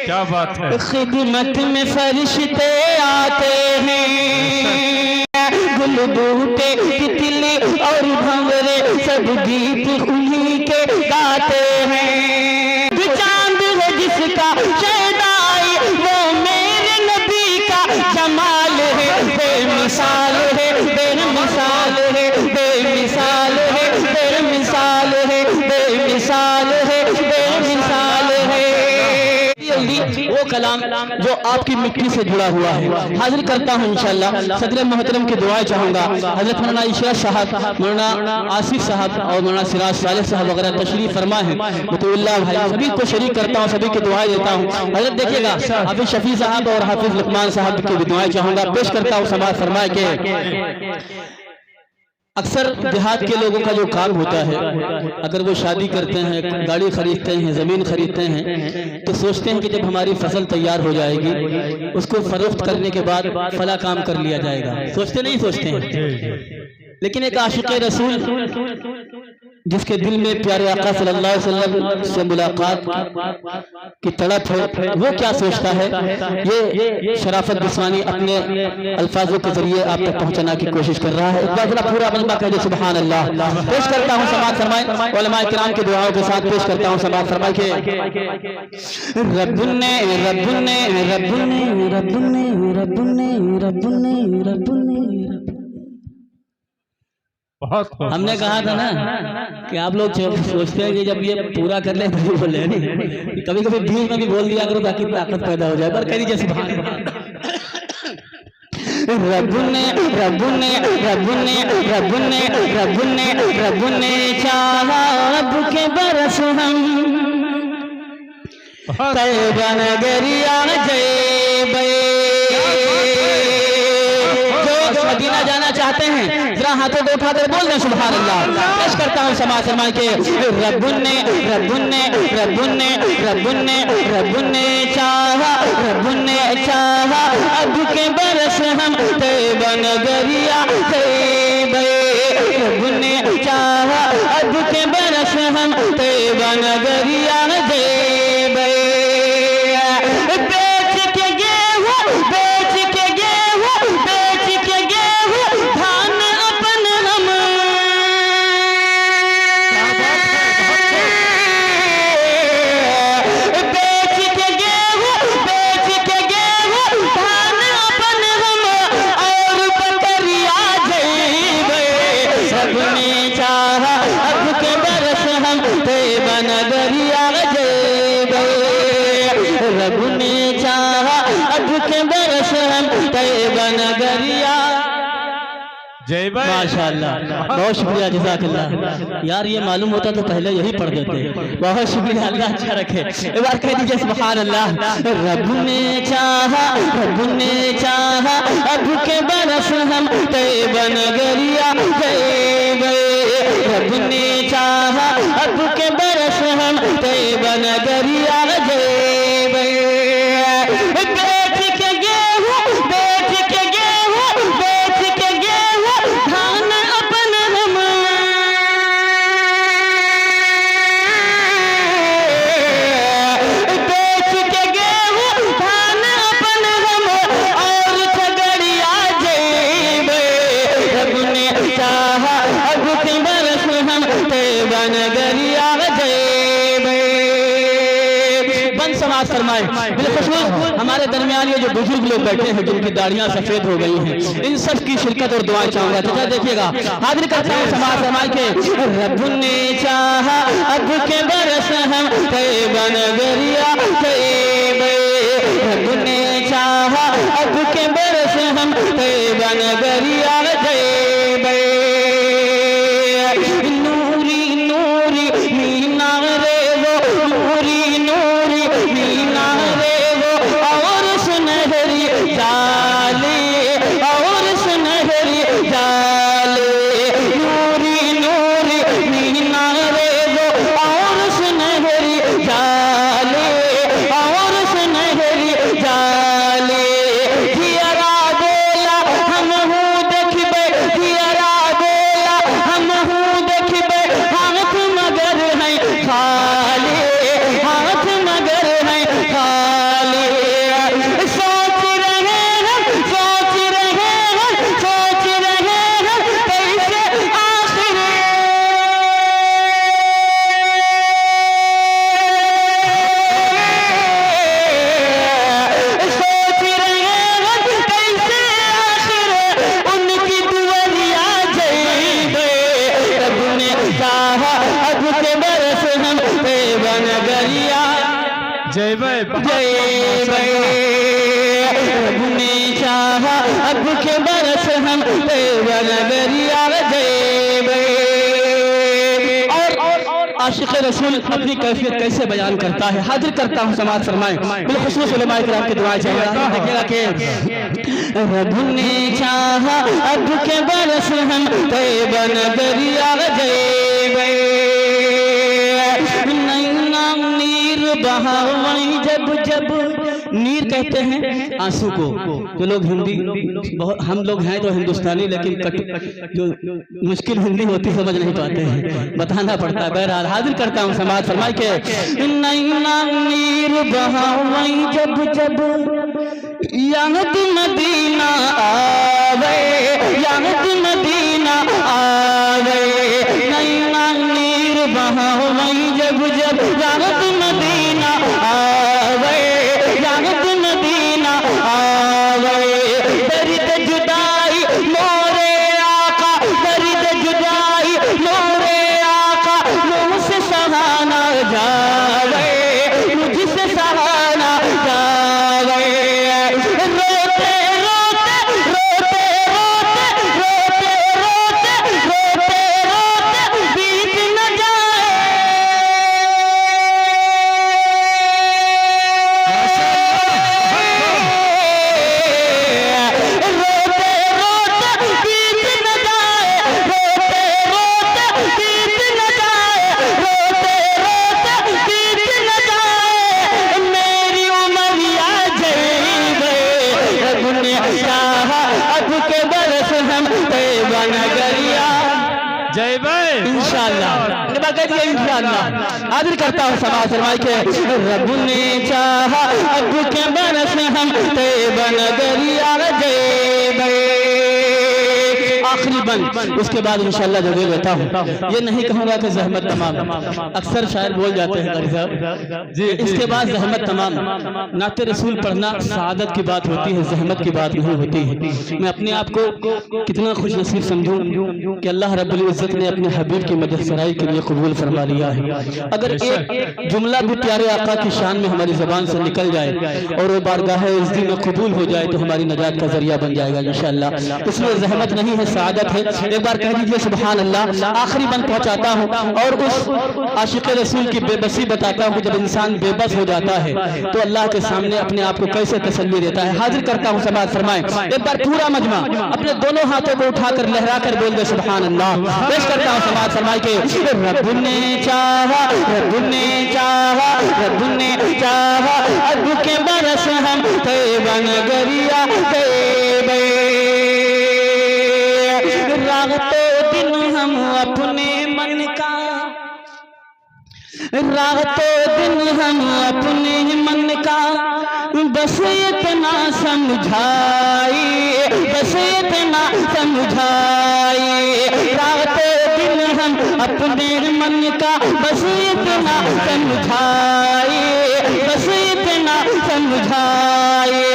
क्या बात है। खिदमत में फरिश्ते आते हैं, गुल बूटे तितली और भंवरे सब गीत उन्हीं के गाते हैं। चांद है जिसका शहदाई वो मेरे नबी का जमाल है, बेमिसाल है, बेमिसाल है, बेमिसाल है, बेमिसाल है, बेमिसाल है, बेमिसाल है। वो कलाम जो आपकी मिट्टी से जुड़ा हुआ है हाजिर करता हूँ इंशाअल्लाह। सदर मोहतरम की दुआएं चाहूँगा। हजरत मौलाना इशरत साहब, मौलाना आसिफ साहब और मौलाना सिराज सालेह साहब वगैरह तशरीफ फरमा है। मुतउल्लाह भाई सभी को शरीक करता हूँ, सभी की दुआएं देता हूँ। हजरत देखिएगा हाफिज शफी साहब और हाफिज लुकमान साहब की भी दुआएं चाहूँगा, पेश करता हूँ समाज फरमाए के। अक्सर देहात के लोगों का जो काम होता है, अगर वो शादी करते हैं, गाड़ी खरीदते हैं, ज़मीन खरीदते हैं, तो सोचते हैं कि जब हमारी फसल तैयार हो जाएगी उसको फरोख्त करने के बाद फला काम कर लिया जाएगा। सोचते नहीं सोचते हैं। लेकिन एक आशिक़ रसूल जिसके दिल में प्यारे आका सल्लल्लाहु अलैहि वसल्लम से मुलाकात की तड़प है, वो क्या सोचता है, ये शराफत बिस्वानी अपने अल्फाजों के जरिए आप तक पहुंचाने की कोशिश कर रहा है। एक बार जरा पूरा मजमा कह दे सुभान अल्लाह। पेश करता हूँ समाअत फरमाए, उलमाए किराम की दुआओं के साथ पेश करता हूँ समाअत फरमाए के। रब्बुने रब्बुने रब्बुने रब्बुने रब्बुने रब्बुने रब्बुने। हमने कहा था ना कि आप लोग सोचते हैं कि जब ये पूरा कर ले तो बोले नहीं, कभी कभी बीच में भी बोल दिया करो ताकि ताकत पैदा हो जाए। पर करी जैसे रब्बुने रब्बुने रब्बुने रब्बुने रब्बुने रब्बुने चाहा रब के बरस हम तैयबा नगरिया जय मदीना जाना चाहते हैं जरा हाथों को उठाकर बोल दें सुभान अल्लाह। पेश करता हूँ समाज फरमाए के। रब्बुने रब्बुने रब्बुने रब्बुने रब्बुने चाहा रब्बुने चाहा अब के बरस हम तैयबा नगरिया तैयबे। रब्बुने चाहा अब के बरस हम तैयबा नगरिया तैयबे। माशाअल्लाह, बहुत शुक्रिया, जज़ाकल्लाह। यार ये मालूम होता तो पहले यही पढ़ देते। बहुत शुक्रिया, अल्लाह अच्छा रखे। एक बार कह दीजिए सुभान अल्लाह। रब ने चाहा अब के बरस हम तैयबा नगरिया गए। रब ने चाहा अब के बरस हम तैयबा नगरिया गए। हमारे दरमियान ये जो बुजुर्ग लोग बैठे हैं जिनकी दाढ़ियां सफेद हो गई हैं, इन सब की शिरकत और दुआएं चाहूंगा। तो देखिएगा हाजिर करता हूँ समाज फरमाए के। रब्बुने चाहा अब के बरस हम तैयबा नगरिया तैयबे। रब्बुने चाहा अब के बरस हम तैयबा नगरिया तैयबे। नूरी नूरी मीना रे वो नूरी नूरी मीना रे और सुनहरी जाले नूरी नूरी मीना रे वो और सुनहरी जाले जियरा बोला हम हूँ रब ने चाहा अब के बरस हम तैयबा नगरिया जेबे। और आशिक़ रसूल अपनी कैफियत कैसे बयान करता है, हाजिर करता हूँ समाज फरमाएं बिलखुसूस उलमाए किराम की दुआएं चाहिए। देखिएगा कि रब ने चाहा अब के बरस हम तैयबा नगरिया जेबे। नीर बहावई जब जब, नीर कहते हैं आंसू को। जो लोग हिंदी बहुत, हम लोग हैं तो हिंदुस्तानी, लेकिन जो मुश्किल हिंदी होती समझ नहीं पाते हैं, बताना पड़ता है। बहरहाल हाजिर करता हूँ समाज फरमाए के नीर बहावई जब जब याद मदीना आवे, याद मदीना आवे। नैना नीर बहावई जब जब याद मदीना आवे, याद मदीना आवे। दर्द जुदाई मोरे आका, दर्द जुदाई मोरे आका, मुझसे सहाना जावे, मुझसे सहाना जावे। रोते रोते रोते रोते रोते रोते रोते रोते बीत न जाए। रोते रोते बीत न जाए, रोते रोते बीत न जाए, रोते रोते बीत न जाए। मेरी उमरिया जेबे, रब ने चाहा अब के बरस हम तैयबा नगरिया जेबे। इंशाअल्लाह इंशाअल्लाह हाजिर करता हूँ समाज फरमाए के रब ने चाहा अब के बरस हम तैयबा नगरिया जेबे। आखिरी बंद, उसके बाद इंशाअल्लाह जगह लेता हूँ। ये नहीं कहूँगा कि जहमत तमाम, अक्सर शायर बोल जाते हैं कारी साहब जी, इसके बाद जहमत तमाम। नाते रसूल पढ़ना सआदत की बात होती है, जहमत की बात नहीं होती है। मैं अपने आप को कितना खुश नसीब समझूं कि अल्लाह रब्बुल इज्जत ने अपने हबीब की मदद सराई के लिए कबूल फरमा लिया है। अगर एक जुमला भी प्यारे आका की शान में हमारी ज़बान से निकल जाए और वो बारगाह इज़्ज़त में कबूल हो जाए तो हमारी नजात का जरिया बन जाएगा इंशाअल्लाह। इसमें जहमत नहीं है, सआदत है। एक बार कह दीजिए सुभान अल्लाह। आखिरी बंद पहुंचाता हूँ और उस आशिक़ रसूल की बेबसी बताता हूँ कि जब इंसान बेबस हो जाता है तो अल्लाह के सामने अपने आप को कैसे तसल्ली देता है। हाजिर करता हूँ समाज फरमाए एक बार पूरा मजमा अपने दोनों हाथों को उठाकर लहरा कर बोल दे सुभान अल्लाह। पेश करता हूँ समाज फरमाए के रब ने चाहा, रब ने चाहा, रब ने चाहा अब के बरस हम तैयबा नगरिया जेबे। रातों दिन हम अपने मन का, रातों दिन हम अपने मन का बस इतना समझाइए, बस इतना समझाइए। रातों दिन हम अपने मन का बस इतना समझाइए, बस इतना समझाइए।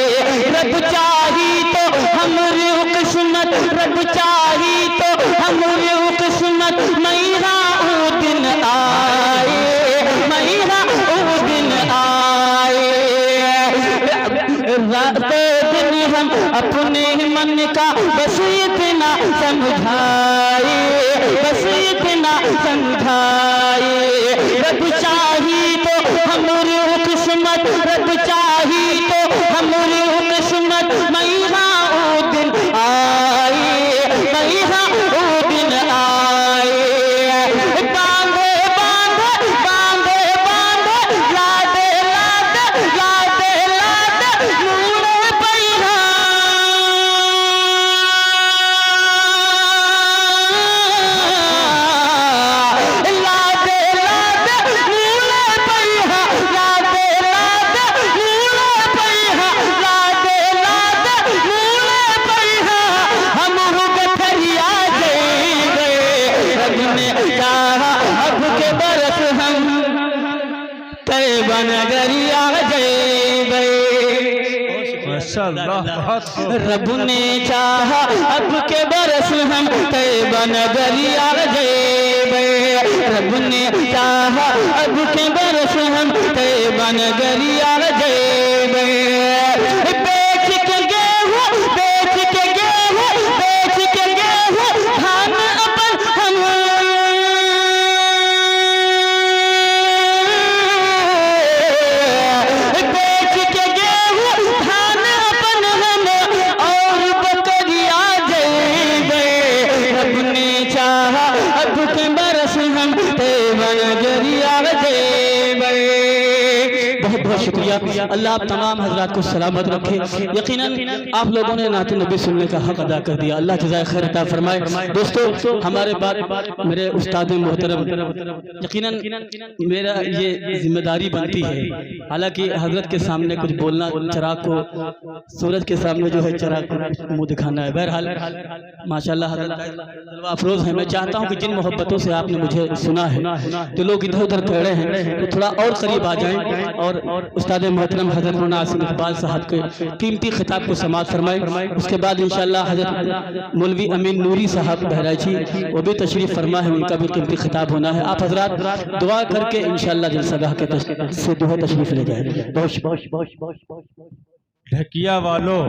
रब चाही तो हमारी किस्मत, रब चाही तो हमारी किस्मत मैरा वो दिन आए, मैरा वो दिन आए। रातों दिन हम अपने मन का बस इतना समझाए, बस इतना समझाए। रब चाही तो हमारी किस्मत, रब चाही तो हमारी किस्मत मैरा वो दिन आए, मैरा वो दिन आए। बांधे बांधे बांधे बांधे लाडे लाडे लाडे लाडे नूरे पैरा। लाडे लाडे नूरे पैरा, लाडे लाडे नूरे पैरा, लाडे लाडे नूरे पैरा। हम हो गठरिया जेबे, रब ने चाहा अब के बरस हम तैयबा नगरिया जेबे। रब ने चाहा अब के बरस हम तैयबा नगरिया जेबे। रब ने चाहा अब के बरस हम तैयबा नगरिया जेबे। अल्लाह आप तमाम हजरात को सलामत रखे। यकीनन आप लोगों ने नात नबी सुनने का हक अदा कर दिया, अल्लाह जज़ाए खैर अता फरमाए। दोस्तों हमारे बाद मेरे उस्ताद मोहतरम, यकीनन मेरा ये जिम्मेदारी बनती है, हालांकि हजरत के सामने कुछ बोलना, चिराग को सूरज के सामने जो है चिराग को मुँह दिखाना है। बहरहाल माशाल्लाह जलवा अफरोज है। मैं चाहता हूँ कि जिन मोहब्बतों से आपने मुझे सुना है तो लोग इधर उधर खड़े हैं तो थोड़ा और करीब आ जाएं और उस्ताद मोहतरम हजरत मौलाना आसिम इकबाल साहब के कीमती खिताब को समाअत फरमाएं। उसके बाद इंशाअल्लाह हजरत मौलवी अमीन नूरी साहब बहराइची वो भी तशरीफ फरमा है, उनका भी कीमती खिताब होना है। आप हजरात दुआ करके इंशाअल्लाह जलसागाह के से दुआ तशरीफ ले जाएं। बहुत ढकिया वालों